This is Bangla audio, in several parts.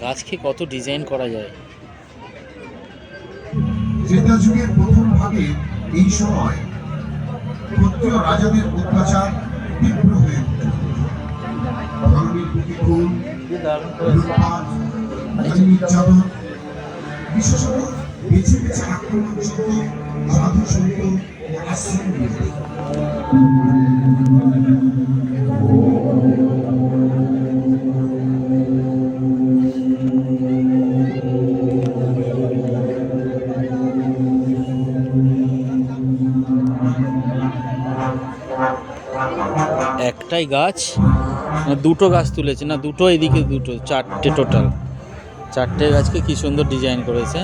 গাছকে কত ডিজাইন করা যায়। ত্রেতা যুগের প্রথম ভাগে এই সময় ক্ষত্রিয় রাজাদের অত্যাচার তীব্র হয়ে ওঠে। ধর্মের প্রতিকূল, লুটপাট, নারী নির্যাতন, বিশেষত বেছে বেছে আক্রমণযোগ্য সাধু সন্ত ও আশ্রমগুলি। একটাই গাছ না দুটো গাছ তুলেছে, না দুটো এদিকে দুটো, চারটে টোটাল, চারটে গাছকে কি সুন্দর ডিজাইন করেছে।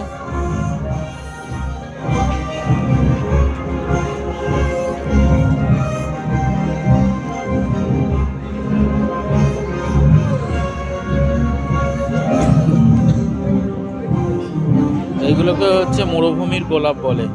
এইগুলোকে হচ্ছে মরুভূমির গোলাপ বলে।